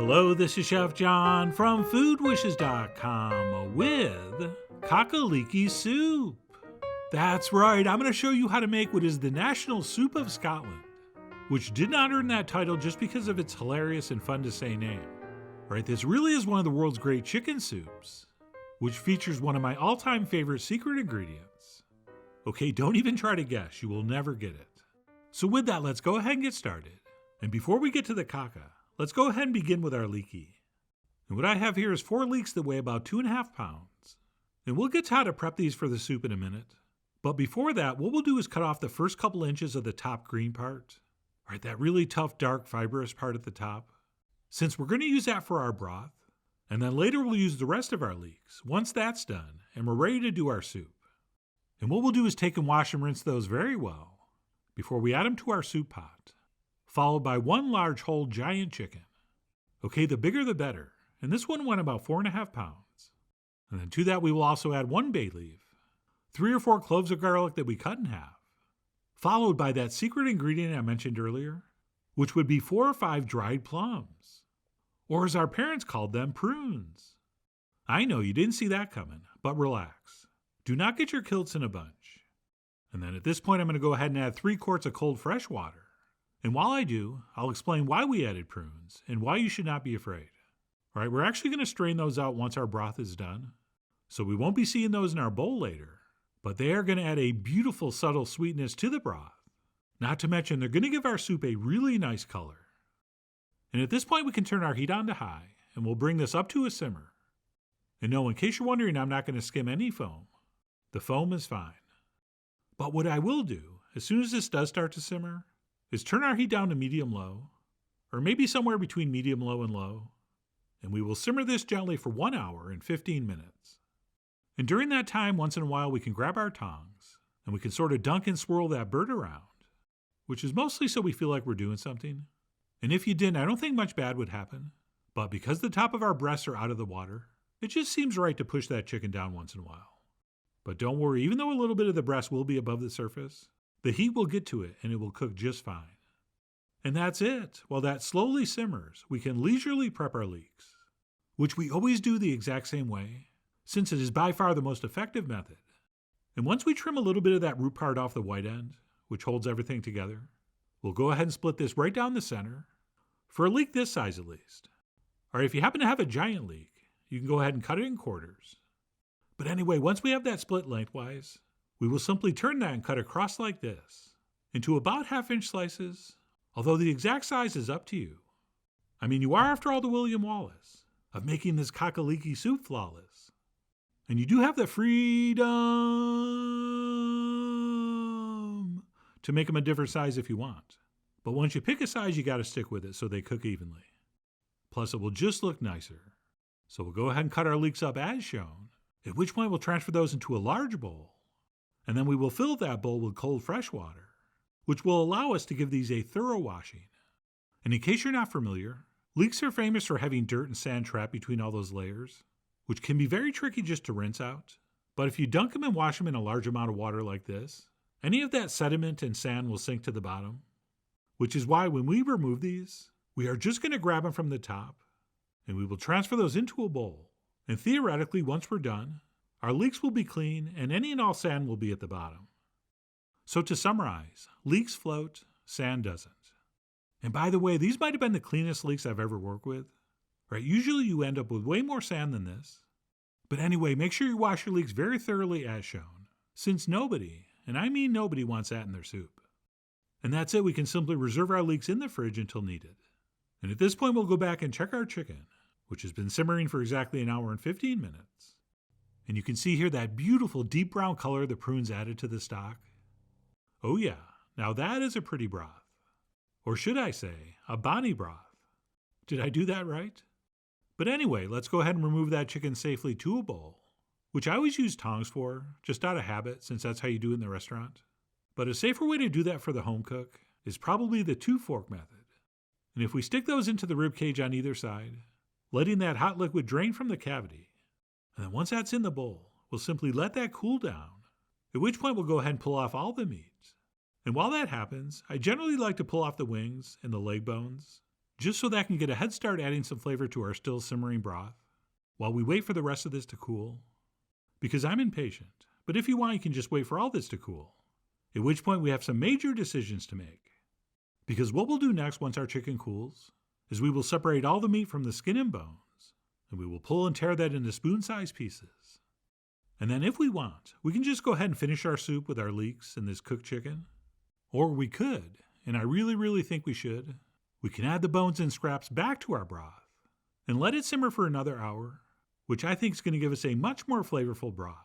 Hello, this is Chef John from foodwishes.com with Cock-a-Leekie soup. That's right, I'm going to show you how to make what is the national soup of Scotland, which did not earn that title just because of its hilarious and fun to say name. Right, this really is one of the world's great chicken soups, which features one of my all-time favorite secret ingredients. Okay, don't even try to guess, you will never get it. So with that, let's go ahead and get started. And before we get to the caca, let's go ahead and begin with our leekie. And what I have here is 4 leeks that weigh about 2.5 pounds. And we'll get to how to prep these for the soup in a minute. But before that, what we'll do is cut off the first couple inches of the top green part. Right, that really tough, dark, fibrous part at the top. Since we're going to use that for our broth. And then later we'll use the rest of our leeks, once that's done, and we're ready to do our soup. And what we'll do is take and wash and rinse those very well before we add them to our soup pot, followed by 1 large whole giant chicken. Okay, the bigger the better, and this one went about 4.5 pounds. And then to that we will also add 1 bay leaf, 3 or 4 cloves of garlic that we cut in half, followed by that secret ingredient I mentioned earlier, which would be 4 or 5 dried plums, or as our parents called them, prunes. I know you didn't see that coming, but relax. Do not get your kilts in a bunch. And then at this point I'm going to go ahead and add 3 quarts of cold fresh water. And while I do, I'll explain why we added prunes and why you should not be afraid. All right, we're actually going to strain those out once our broth is done, so we won't be seeing those in our bowl later, but they are going to add a beautiful subtle sweetness to the broth. Not to mention they're going to give our soup a really nice color. And at this point we can turn our heat on to high, and we'll bring this up to a simmer. And no, in case you're wondering, I'm not going to skim any foam. The foam is fine. But what I will do, as soon as this does start to simmer, is turn our heat down to medium-low, or maybe somewhere between medium-low and low, and we will simmer this gently for 1 hour and 15 minutes. And during that time, once in a while, we can grab our tongs, and we can sort of dunk and swirl that bird around, which is mostly so we feel like we're doing something. And if you didn't, I don't think much bad would happen, but because the top of our breasts are out of the water, it just seems right to push that chicken down once in a while. But don't worry, even though a little bit of the breast will be above the surface, the heat will get to it and it will cook just fine. And that's it. While that slowly simmers, we can leisurely prep our leeks, which we always do the exact same way, since it is by far the most effective method. And once we trim a little bit of that root part off the white end, which holds everything together, we'll go ahead and split this right down the center, for a leek this size at least. Or if you happen to have a giant leek, you can go ahead and cut it in quarters. But anyway, once we have that split lengthwise, we will simply turn that and cut across like this, into about 1/2-inch slices, although the exact size is up to you. I mean, you are, after all, the William Wallace of making this Cock-a-Leekie soup flawless. And you do have the freedom to make them a different size if you want. But once you pick a size, you got to stick with it so they cook evenly. Plus, it will just look nicer. So we'll go ahead and cut our leeks up as shown, at which point we'll transfer those into a large bowl. And then we will fill that bowl with cold fresh water, which will allow us to give these a thorough washing. And in case you're not familiar, leeks are famous for having dirt and sand trapped between all those layers, which can be very tricky just to rinse out. But if you dunk them and wash them in a large amount of water like this, any of that sediment and sand will sink to the bottom, which is why when we remove these, we are just going to grab them from the top, and we will transfer those into a bowl. And theoretically, once we're done, our leeks will be clean and any and all sand will be at the bottom. So to summarize, leeks float, sand doesn't. And by the way, these might have been the cleanest leeks I've ever worked with. Right? Usually you end up with way more sand than this. But anyway, make sure you wash your leeks very thoroughly as shown, since nobody, and I mean nobody, wants that in their soup. And that's it, we can simply reserve our leeks in the fridge until needed. And at this point we'll go back and check our chicken, which has been simmering for exactly 1 hour and 15 minutes. And you can see here that beautiful deep brown color the prunes added to the stock. Oh yeah, now that is a pretty broth. Or should I say, a bonny broth. Did I do that right? But anyway, let's go ahead and remove that chicken safely to a bowl, which I always use tongs for, just out of habit since that's how you do it in the restaurant. But a safer way to do that for the home cook is probably the 2-fork method. And if we stick those into the rib cage on either side, letting that hot liquid drain from the cavity, and then once that's in the bowl, we'll simply let that cool down, at which point we'll go ahead and pull off all the meat. And while that happens, I generally like to pull off the wings and the leg bones, just so that can get a head start adding some flavor to our still simmering broth while we wait for the rest of this to cool. Because I'm impatient, but if you want, you can just wait for all this to cool, at which point we have some major decisions to make. Because what we'll do next once our chicken cools is we will separate all the meat from the skin and bones, and we will pull and tear that into spoon-sized pieces. And then if we want, we can just go ahead and finish our soup with our leeks and this cooked chicken. Or we could, and I really think we should, we can add the bones and scraps back to our broth and let it simmer for another hour, which I think is going to give us a much more flavorful broth.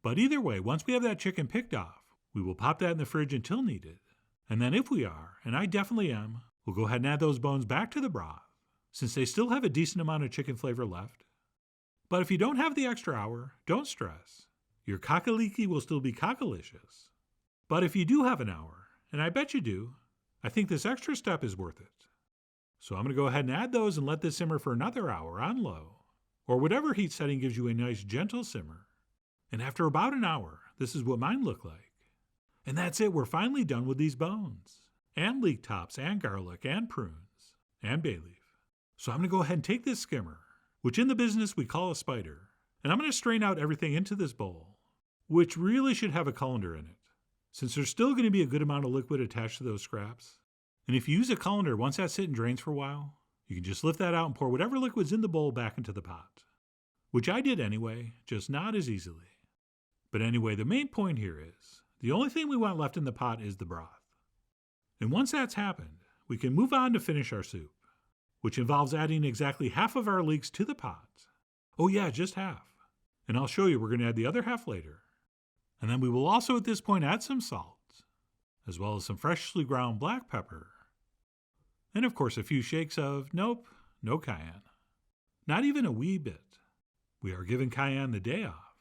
But either way, once we have that chicken picked off, we will pop that in the fridge until needed. And then if we are, and I definitely am, we'll go ahead and add those bones back to the broth, since they still have a decent amount of chicken flavor left. But if you don't have the extra hour, don't stress. Your cock-a-leekie will still be cock-alicious. But if you do have an hour, and I bet you do, I think this extra step is worth it. So I'm going to go ahead and add those and let this simmer for another hour on low, or whatever heat setting gives you a nice gentle simmer. And after about an hour, this is what mine look like. And that's it, we're finally done with these bones, and leek tops, and garlic, and prunes, and bay leaf. So I'm going to go ahead and take this skimmer, which in the business we call a spider, and I'm going to strain out everything into this bowl, which really should have a colander in it, since there's still going to be a good amount of liquid attached to those scraps. And if you use a colander, once that sits and drains for a while, you can just lift that out and pour whatever liquid's in the bowl back into the pot, which I did anyway, just not as easily. But anyway, the main point here is, the only thing we want left in the pot is the broth. And once that's happened, we can move on to finish our soup, which involves adding exactly half of our leeks to the pot. Oh yeah, just half. And I'll show you we're going to add the other half later. And then we will also at this point add some salt, as well as some freshly ground black pepper. And of course a few shakes of, nope, no cayenne. Not even a wee bit. We are giving cayenne the day off.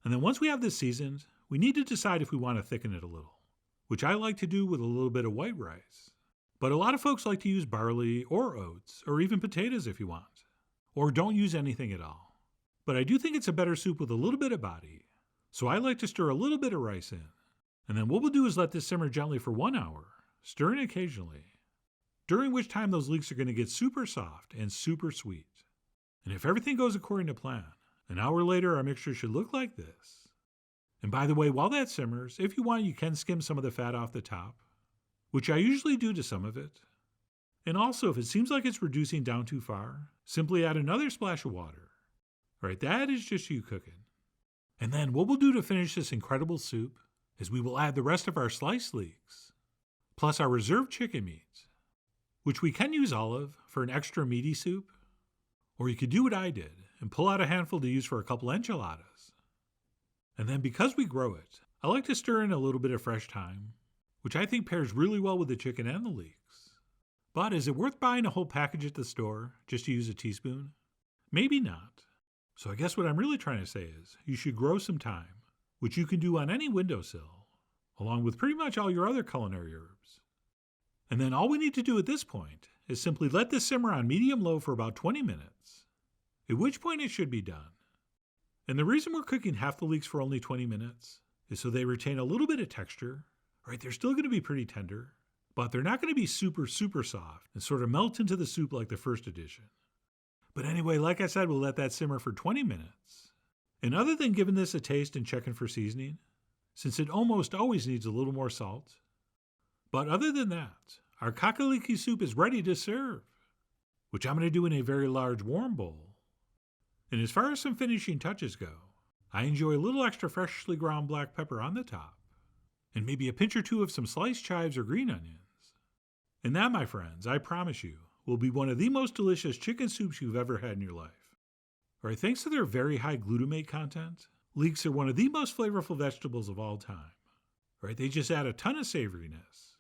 And then once we have this seasoned, we need to decide if we want to thicken it a little, which I like to do with a little bit of white rice. But a lot of folks like to use barley or oats, or even potatoes if you want, or don't use anything at all. But I do think it's a better soup with a little bit of body, so I like to stir a little bit of rice in. And then what we'll do is let this simmer gently for 1 hour, stirring occasionally, during which time those leeks are going to get super soft and super sweet. And if everything goes according to plan, an hour later our mixture should look like this. And by the way, while that simmers, if you want, you can skim some of the fat off the top, which I usually do to some of it. And also, if it seems like it's reducing down too far, simply add another splash of water. All right, that is just you cooking. And then what we'll do to finish this incredible soup is we will add the rest of our sliced leeks, plus our reserved chicken meat, which we can use all of for an extra meaty soup, or you could do what I did and pull out a handful to use for a couple enchiladas. And then because we grow it, I like to stir in a little bit of fresh thyme, which I think pairs really well with the chicken and the leeks. But is it worth buying a whole package at the store just to use a teaspoon? Maybe not. So I guess what I'm really trying to say is you should grow some thyme, which you can do on any windowsill, along with pretty much all your other culinary herbs. And then all we need to do at this point is simply let this simmer on medium-low for about 20 minutes, at which point it should be done. And the reason we're cooking half the leeks for only 20 minutes is so they retain a little bit of texture. Right, they're still going to be pretty tender, but they're not going to be super soft and sort of melt into the soup like the first edition. But anyway, like I said, we'll let that simmer for 20 minutes. And other than giving this a taste and checking for seasoning, since it almost always needs a little more salt, but other than that, our cock-a-leekie soup is ready to serve, which I'm going to do in a very large warm bowl. And as far as some finishing touches go, I enjoy a little extra freshly ground black pepper on the top, and maybe a pinch or two of some sliced chives or green onions. And that, my friends, I promise you, will be one of the most delicious chicken soups you've ever had in your life. All right, thanks to their very high glutamate content, leeks are one of the most flavorful vegetables of all time. All right, they just add a ton of savoriness,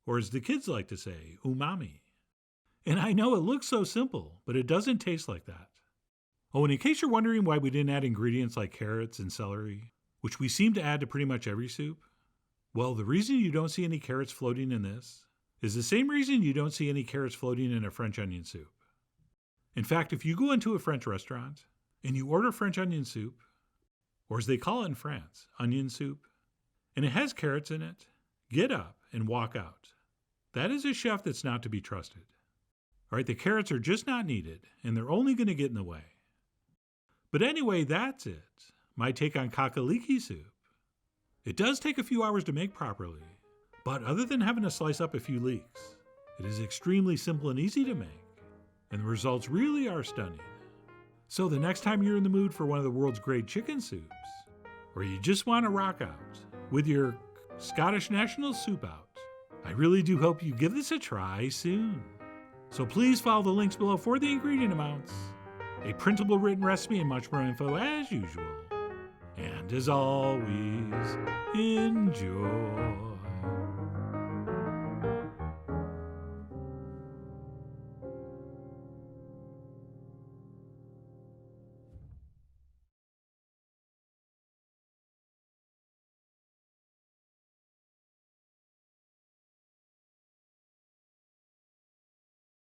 or as the kids like to say, umami. And I know it looks so simple, but it doesn't taste like that. Oh, and in case you're wondering why we didn't add ingredients like carrots and celery, which we seem to add to pretty much every soup, well, the reason you don't see any carrots floating in this is the same reason you don't see any carrots floating in a French onion soup. In fact, if you go into a French restaurant and you order French onion soup, or as they call it in France, onion soup, and it has carrots in it, get up and walk out. That is a chef that's not to be trusted. All right, the carrots are just not needed, and they're only going to get in the way. But anyway, that's it. My take on cock-a-leekie soup. It does take a few hours to make properly, but other than having to slice up a few leeks, it is extremely simple and easy to make, and the results really are stunning. So the next time you're in the mood for one of the world's great chicken soups, or you just want to rock out with your Scottish national soup out, I really do hope you give this a try soon. So please follow the links below for the ingredient amounts, a printable written recipe, and much more info as usual. And as always, enjoy.